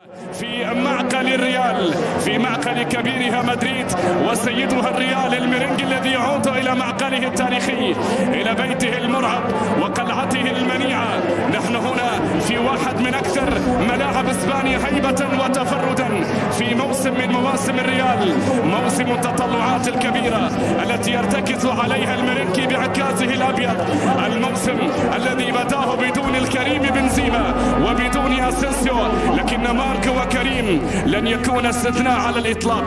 في معقل الريال، في معقل كبيرها مدريد وسيدها الريال الميرينج الذي يعود إلى معقله التاريخي، إلى بيته المرعب وقلعته المنيعة. نحن هنا في واحد من أكثر ملاعب إسبانيا هيبة وتفردا في موسم من مواسم الريال، موسم التطلعات الكبيرة التي يرتكز عليها الميرينج بعكازه الأبيض، الموسم الذي بداه بدون الكريم بنزيما وبدون أسينسيو، لكن ماركو وكريم لن يكون استثناء على الإطلاق.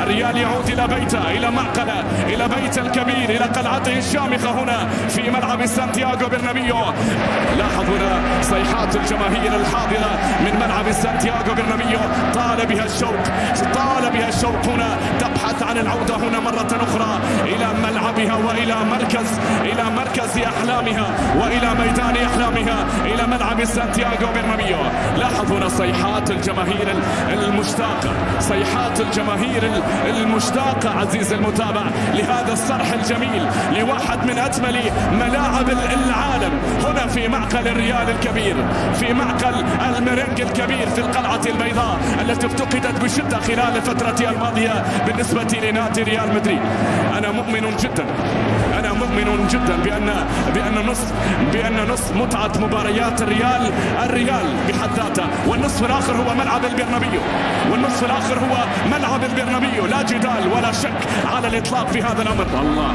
الريال يعود إلى بيته، إلى معقله، إلى بيته الكبير، إلى قلعته الشامخة هنا في ملعب سانتياغو برنابيو. لاحظ هنا صيحات الجماهير الحاضرة من ملعب سانتياغو برنابيو، طال بها الشوق هنا، تبحث عن العودة هنا مرة أخرى إلى ملعبها وإلى مركز أحلامها وإلى ميدان أحلامها، إلى ملعب سانتياغو برنابيو. لاحظ هنا صيحات الجماهير المشتاقة، صيحات الجماهير المشتاقة عزيز المتابع لهذا الصرح الجميل لواحد من أجمل ملاعب العالم، هنا في معقل الريال الكبير، في معقل الميرينج الكبير في القلعة البيضاء التي افتقدت بشدة خلال الفترة الماضية بالنسبة لنادي ريال مدريد. أنا مؤمن جدا بأن نصف متعة مباريات الريال بحد ذاته، والنصف الآخر هو ملعب البرنابيو، والنصف الآخر هو ملعب البرنابيو، لا جدال ولا شك على الإطلاق في هذا الأمر. الله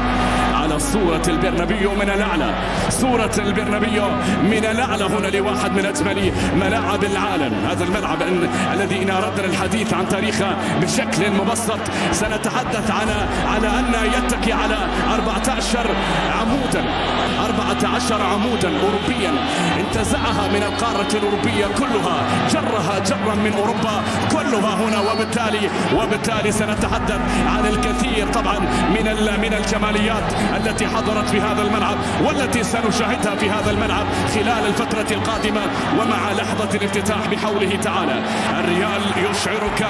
على صورة البرنابيو من الأعلى، صورة البرنابيو من الأعلى هنا لواحد من أجمل ملاعب العالم. هذا الملعب الذي إن أردنا الحديث عن تاريخه بشكل مبسط سنتحدث على أن يتكي على 14 عمودا أوروبيا انتزعها من القارة الأوروبية كلها، جرا من أوروبا كلها هنا، وبالتالي سنتحدث عن الكثير طبعا من الجماليات التي حضرت في هذا الملعب والتي سنشاهدها في هذا الملعب خلال الفترة القادمة ومع لحظة الافتتاح بحوله تعالى. الريال يشعرك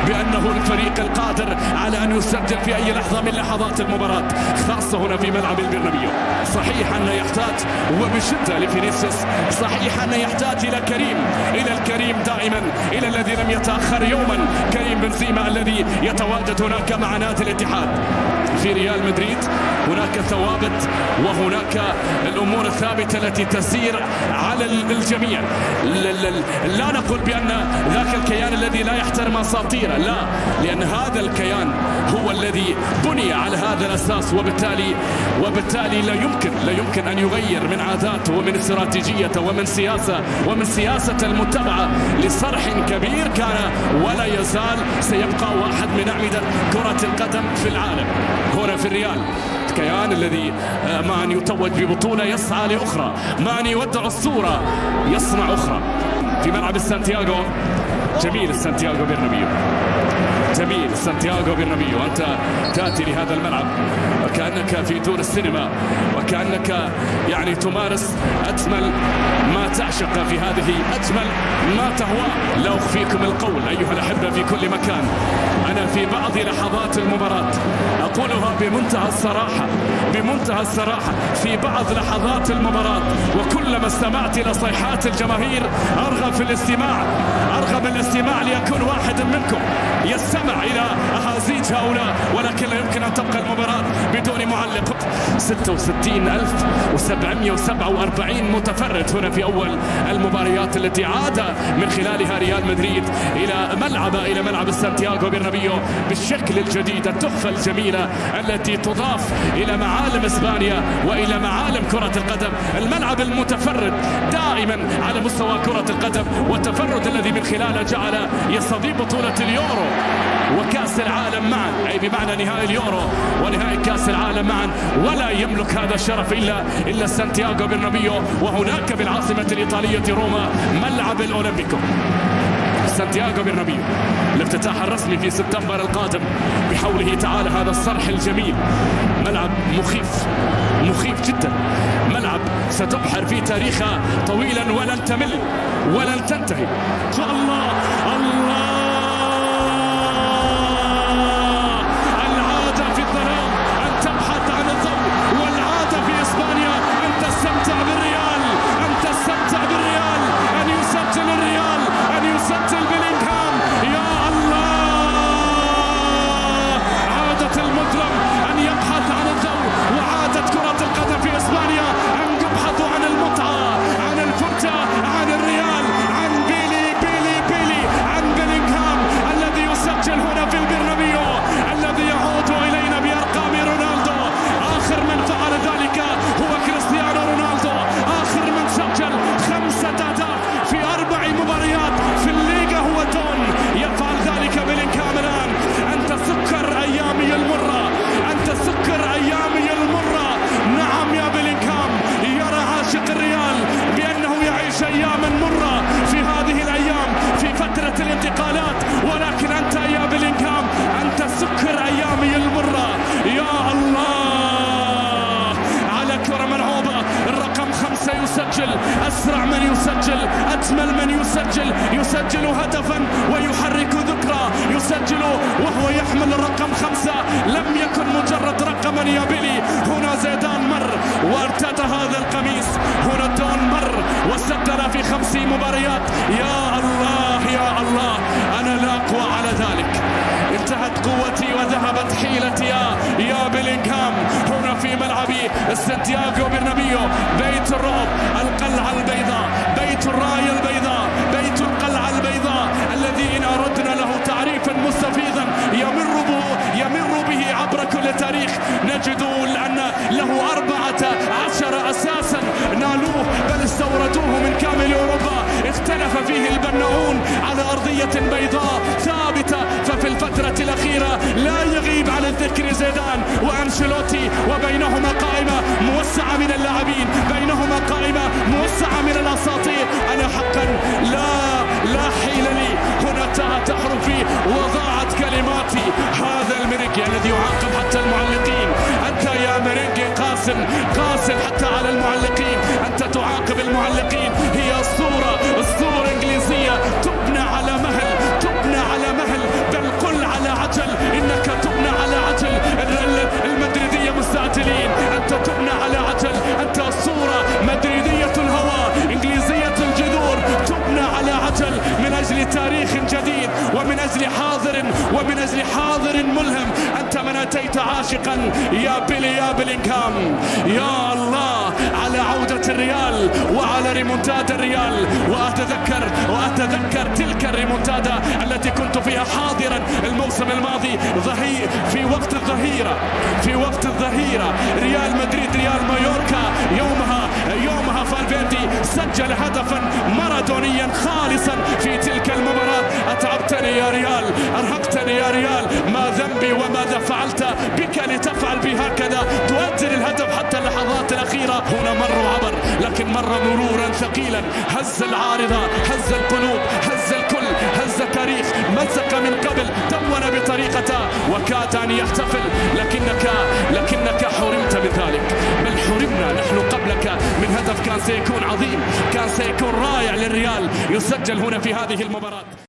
بأنه الفريق القادر على أن يسجل في أي لحظة من لحظات المباراة، خاصة هنا في ملعب البرنابيو. صحيح أنه يحتاج وبشدة لفينيسيوس، صحيح أنه يحتاج إلى الكريم دائما، إلى الذي لم يتأخر يوما، كريم بنزيما الذي يتواجد هناك مع نادي الاتحاد. في ريال مدريد هناك ثوابت وهناك الأمور الثابتة التي تسير على الجميع. لا نقول بأن ذاك الكيان الذي لا يحترم أساطيره، لا، لأن هذا الكيان هو الذي بني على هذا الأساس، وبالتالي لا يمكن أن يغير من عاداته ومن استراتيجيته ومن سياسة المتبعة لصرح كبير كان ولا يزال سيبقى واحد من أعمدة كرة القدم في العالم. هنا في الريال الكيان الذي مع أن يتوج ببطولة يسعى لأخرى، مع أن يودع الصورة يصنع أخرى في ملعب سانتياغو. جميل سانتياغو برنابيو، أنت تأتي لهذا الملعب وكأنك في دور السينما، وكأنك يعني تمارس أجمل ما تعشق في هذه، أجمل ما تهوى. لا أخفيكم القول أيها الأحبة في كل مكان، أنا في بعض لحظات المباراة أقولها بمنتهى الصراحة في بعض لحظات المباراة، وكلما استمعت إلى صيحات الجماهير أرغب بالاستماع ليكون واحد منكم يستمع إلى أهازيج هؤلاء، ولكن لا يمكن أن تبقى المباراة بدون معلق. 66,747 متفرج هنا في أول المباريات التي عاد من خلالها ريال مدريد إلى ملعب سانتياغو برنابيو بالشكل الجديد، التحفة الجميلة التي تضاف إلى معالم إسبانيا وإلى معالم كرة القدم. الملعب المتفرد دائما على مستوى كرة القدم، والتفرد الذي من خلاله جعل يستضيف بطولة اليورو وكأس العالم معا، أي بمعنى نهائي اليورو ونهائي كأس العالم معا، ولا يملك هذا الشرف إلا سانتياغو برنابيو، وهناك بالعاصمة الإيطالية روما ملعب الأولمبيكو. سانتياغو برنابيو الافتتاح الرسمي في سبتمبر القادم بحوله تعالى. هذا الصرح الجميل، ملعب مخيف جدا، ملعب ستبحر في تاريخها طويلا ولن تمل ولن تنتهي. الله العادة في الظلام أن تبحث عن الضوء، والعادة في إسبانيا أن تستمتع بالريال، أن يسجل الريال، أن يسجل أجمل من يسجل هدفا ويحرك ذكرى، يسجل وهو يحمل الرقم 5، لم يكن مجرد رقما يا بيلي. هنا زيدان مر وارتدى هذا القميص، هنا تون مر وسجل في 5 مباريات. يا الله يا الله، أنا لا أقوى على ذلك. انتهت قوتي وذهبت حيلتي يا بيلينغهام. هنا في ملعب سانتياغو برنابيو، بيت الرعب، القلعة البيضاء، بيت الراية البيضاء، بيت القلعة البيضاء الذي إن أردنا له تعريفا مستفيضا يمر به عبر كل تاريخ نجد أن له 14 أساسا نالوه، بل استوردوه من كامل أوروبا. اختلف فيه البناؤون على أرضية بيضاء ثابتة. ففي الفترة الأخيرة لا يغيب عن الذكر زيدان وأنشيلوتي، وبينهما قائمة موسعة من اللاعبين، بينهما قائمة موسعة من الأساطير. أنا حقا لا حيل لي، هنا انتهت حروفي وضاعت كلماتي. هذا الميرينجي الذي يعاقب حتى المعلقين. أنت يا ميرينجي قاسٍ حتى على المعلقين، أنت تعاقب المعلقين. هي أسطورة إنجليزية تبنى على مهل، بل قل على عجل، إنك تبنى على عجل. المدريدية مستعجلين، أنت تبنى على عجل. أنت أسطورة مدريدية الهواء، إنجليزية الجذور، تبنى على عجل من أجل تاريخ جديد ومن أجل حاضر ملهم. أنت من أتيت عاشقا يا بيلينغهام. يا الله على عودة الريال وعلى ريمونتادا الريال. وأتذكر تلك الريمونتادا التي كنت فيها حاضرا الموسم الماضي في وقت الظهيرة. ريال مدريد ريال مايوركا، يومها فالفيردي سجل هدفا مارادونيا خالصا في تلك المباراة. أتعبتني يا ريال، أرهقتني يا ريال، ما ذنبي وماذا فعلت بك لتفعل بهكذا، تؤجل الهدف حتى اللحظات الأخيرة. هنا مر وعبر، لكن مر مرورا ثقيلا، هز العارضة، هز القلوب، هز الكل، هز التاريخ، مزق من قبل، دون بطريقته وكاد أن يحتفل، لكنك حرمت من ذلك. بل حرمنا نحن قبلك من هدف كان سيكون عظيم، كان سيكون رائع للريال يسجل هنا في هذه المباراة.